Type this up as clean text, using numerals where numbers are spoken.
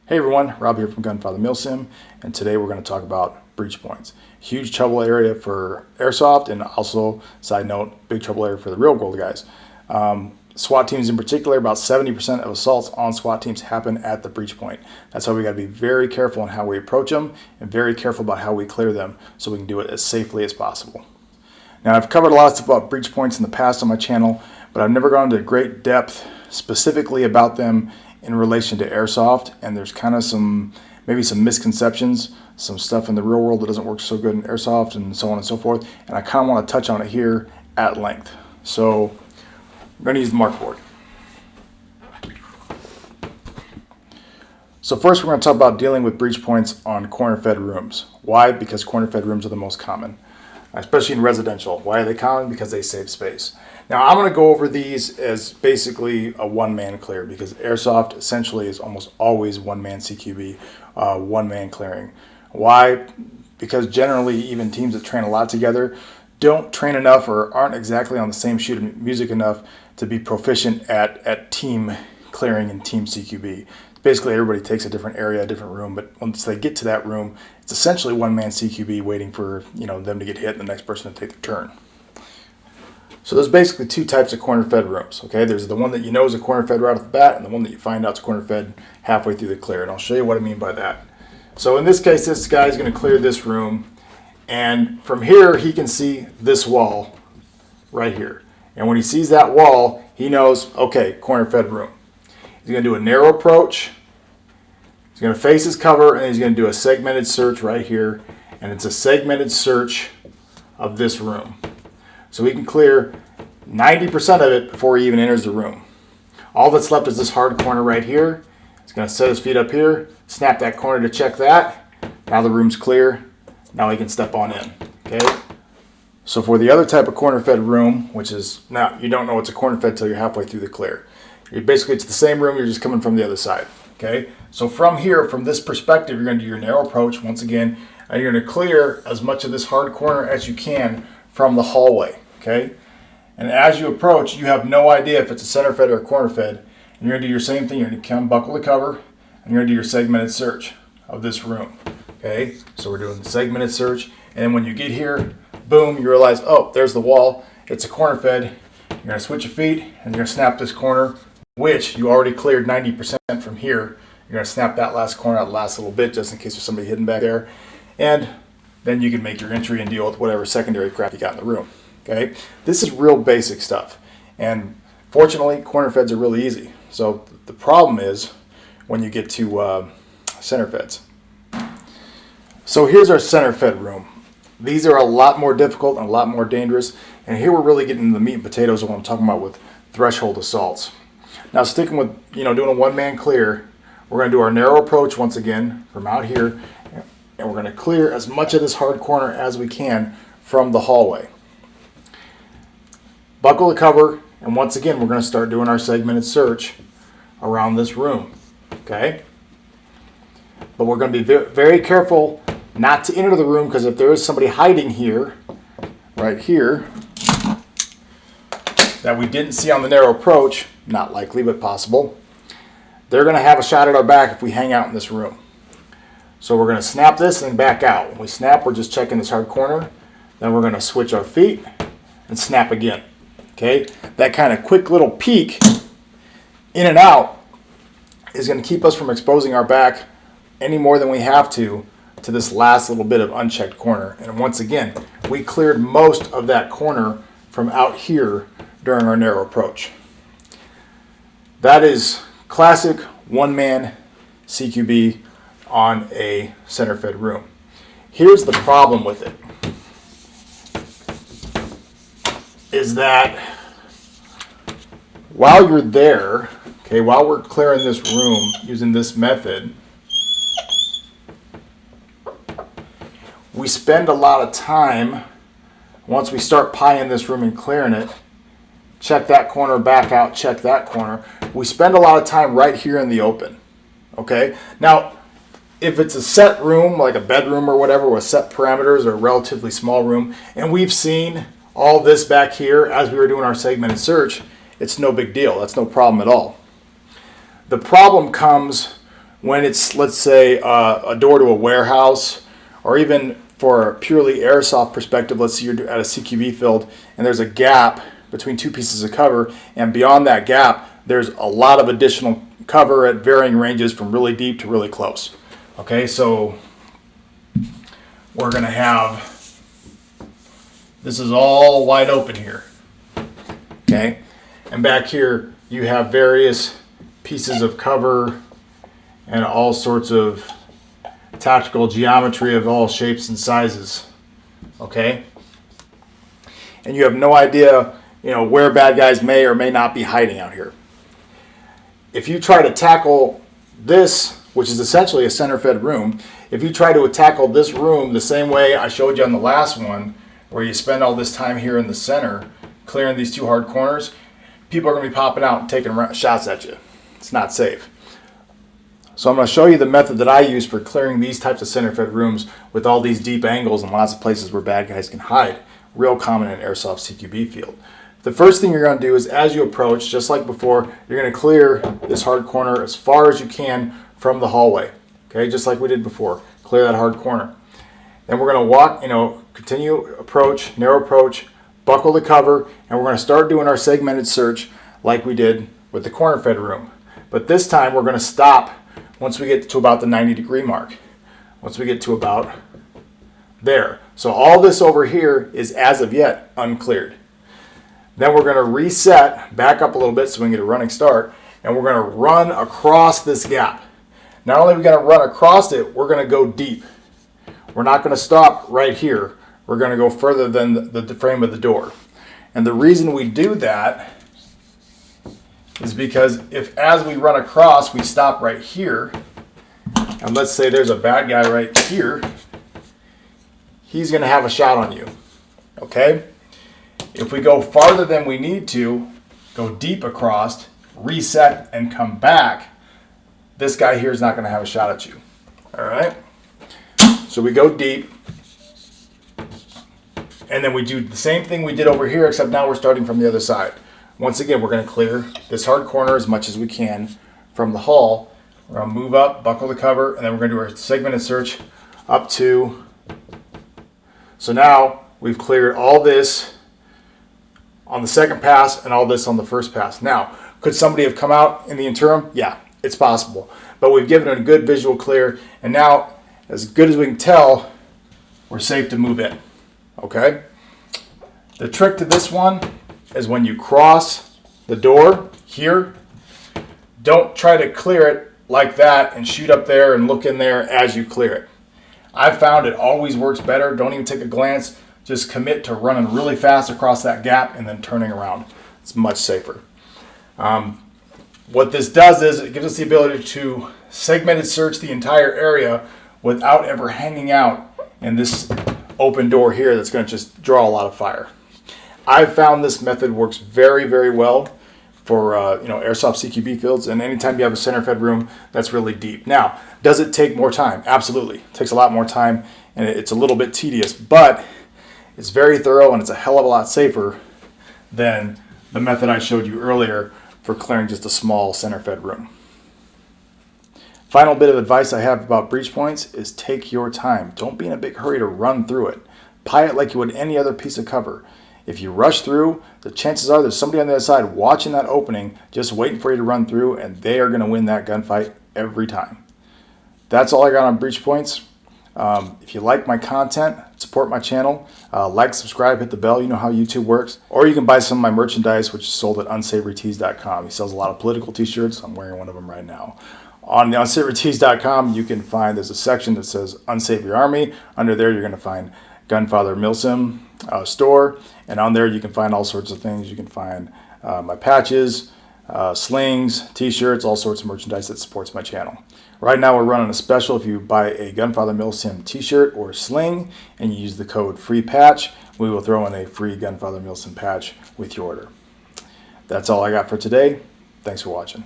Hey everyone, Rob here from Gunfather Milsim, and today we're going to talk about breach points. Huge trouble area for Airsoft, and also, side note, big trouble area for the real world guys. SWAT teams in particular, about 70% of assaults on SWAT teams happen at the breach point. That's why we got to be very careful on how we approach them and very careful about how we clear them so we can do it as safely as possible. Now, I've covered a lot of stuff about breach points in the past on my channel, but I've never gone into great depth specifically about them in relation to Airsoft, and there's kind of maybe some misconceptions, some stuff in the real world that doesn't work so good in Airsoft, and so on and so forth, and I kind of want to touch on it here at length. So I'm going to use the marker board. So first we're going to talk about dealing with breach points on corner-fed rooms. Why? Because corner-fed rooms are the most common, especially in residential. Why are they common? Because they save space. Now I'm going to go over these as basically a one-man clear, because Airsoft essentially is almost always one-man CQB, one-man clearing. Why? Because generally even teams that train a lot together don't train enough or aren't exactly on the same sheet of music enough to be proficient at team clearing and team CQB. Basically everybody takes a different area, a different room, but once they get to that room, it's essentially one-man CQB waiting for them to get hit and the next person to take their turn. So there's basically two types of corner-fed rooms. Okay, there's the one that you know is a corner-fed right off the bat, and the one that you find out is corner-fed halfway through the clear. And I'll show you what I mean by that. So in this case, this guy's going to clear this room, and from here he can see this wall right here. And when he sees that wall, he knows, okay, corner-fed room. He's going to do a narrow approach. He's going to face his cover, and he's going to do a segmented search right here, and it's a segmented search of this room. So he can clear 90% of it before he even enters the room. All that's left is this hard corner right here. He's going to set his feet up here, snap that corner to check that. Now the room's clear. Now he can step on in. Okay. So for the other type of corner-fed room, which is, now you don't know it's a corner-fed until you're halfway through the clear. Basically, it's the same room, you're just coming from the other side. Okay. So from here, from this perspective, you're going to do your narrow approach once again, and you're going to clear as much of this hard corner as you can from the hallway. Okay. And as you approach, you have no idea if it's a center fed or a corner fed. And you're going to do your same thing. You're going to come buckle the cover, and you're going to do your segmented search of this room. Okay. So we're doing the segmented search. And then when you get here, boom, you realize, oh, there's the wall. It's a corner fed. You're going to switch your feet, and you're going to snap this corner, which you already cleared 90% from here. You're going to snap that last corner out the last little bit just in case there's somebody hidden back there. And then you can make your entry and deal with whatever secondary crap you got in the room. Okay, this is real basic stuff, and fortunately corner feds are really easy. So the problem is when you get to center feds. So here's our center fed room. These are a lot more difficult and a lot more dangerous, and here we're really getting into the meat and potatoes of what I'm talking about with threshold assaults. Now sticking with doing a one-man clear, we're going to do our narrow approach once again from out here, and we're going to clear as much of this hard corner as we can from the hallway. Buckle the cover, and once again, we're going to start doing our segmented search around this room. Okay? But we're going to be very careful not to enter the room, because if there is somebody hiding here, right here, that we didn't see on the narrow approach, not likely but possible, they're going to have a shot at our back if we hang out in this room. So we're going to snap this and back out. When we snap, we're just checking this hard corner. Then we're going to switch our feet and snap again. Okay, that kind of quick little peek in and out is going to keep us from exposing our back any more than we have to this last little bit of unchecked corner. And once again, we cleared most of that corner from out here during our narrow approach. That is classic one-man CQB on a center-fed room. Here's the problem with it. Is that while you're there, okay, while we're clearing this room using this method, we spend a lot of time, once we start pieing this room and clearing it, check that corner, back out, check that corner, we spend a lot of time right here in the open. Okay, now if it's a set room, like a bedroom or whatever, with set parameters, or a relatively small room, and we've seen all this back here as we were doing our segmented search, it's no big deal. That's no problem at all. The problem comes when it's, let's say, a door to a warehouse, or even for a purely airsoft perspective, let's say you're at a CQB field and there's a gap between two pieces of cover, and beyond that gap, there's a lot of additional cover at varying ranges from really deep to really close. Okay, so we're going to have, this is all wide open here. Okay, and back here you have various pieces of cover and all sorts of tactical geometry of all shapes and sizes. Okay, and you have no idea, you know, where bad guys may or may not be hiding out here. If you try to tackle this, which is essentially a center-fed room, if you try to tackle this room the same way I showed you on the last one, where you spend all this time here in the center clearing these two hard corners, people are going to be popping out and taking shots at you. It's not safe. So I'm going to show you the method that I use for clearing these types of center-fed rooms with all these deep angles and lots of places where bad guys can hide. Real common in airsoft CQB field. The first thing you're going to do is, as you approach, just like before, you're going to clear this hard corner as far as you can from the hallway. Okay, just like we did before. Clear that hard corner. Then we're going to walk, continue approach, narrow approach, buckle the cover, and we're going to start doing our segmented search like we did with the corner fed room. But this time we're going to stop once we get to about the 90-degree mark. Once we get to about there. So all this over here is as of yet uncleared. Then we're going to reset, back up a little bit so we can get a running start, and we're going to run across this gap. Not only are we going to run across it, we're going to go deep. We're not going to stop right here. We're going to go further than the frame of the door. And the reason we do that is because if, as we run across, we stop right here, and let's say there's a bad guy right here, he's going to have a shot on you. Okay? If we go farther than we need to, go deep across, reset, and come back, this guy here is not going to have a shot at you. All right? So we go deep, and then we do the same thing we did over here, except now we're starting from the other side. Once again, we're going to clear this hard corner as much as we can from the hull. We're going to move up, buckle the cover, and then we're going to do our segmented search up to. So now we've cleared all this on the second pass and all this on the first pass. Now, could somebody have come out in the interim? Yeah, it's possible. But we've given it a good visual clear, and now, as good as we can tell, we're safe to move in. Okay? The trick to this one is when you cross the door here, don't try to clear it like that and shoot up there and look in there as you clear it. I've found it always works better. Don't even take a glance. Just commit to running really fast across that gap and then turning around. It's much safer. What this does is it gives us the ability to segmented search the entire area without ever hanging out in this open door here that's going to just draw a lot of fire. I've found this method works very, very well for airsoft CQB fields, and anytime you have a center fed room that's really deep. Now, does it take more time? Absolutely. It takes a lot more time, and it's a little bit tedious, but it's very thorough, and it's a hell of a lot safer than the method I showed you earlier for clearing just a small center fed room. Final bit of advice I have about breach points is take your time. Don't be in a big hurry to run through it. Pie it like you would any other piece of cover. If you rush through, the chances are there's somebody on the other side watching that opening, just waiting for you to run through, and they are going to win that gunfight every time. That's all I got on breach points. If you like my content, support my channel. Like, subscribe, hit the bell. You know how YouTube works. Or you can buy some of my merchandise, which is sold at unsavorytees.com. He sells a lot of political t-shirts. I'm wearing one of them right now. On the unsavorytees.com, you can find, there's a section that says Unsavory Army. Under there, you're going to find Gunfather Milsim store. And on there, you can find all sorts of things. You can find my patches, slings, t-shirts, all sorts of merchandise that supports my channel. Right now, we're running a special. If you buy a Gunfather Milsim t-shirt or sling and you use the code FREEPATCH, we will throw in a free Gunfather Milsim patch with your order. That's all I got for today. Thanks for watching.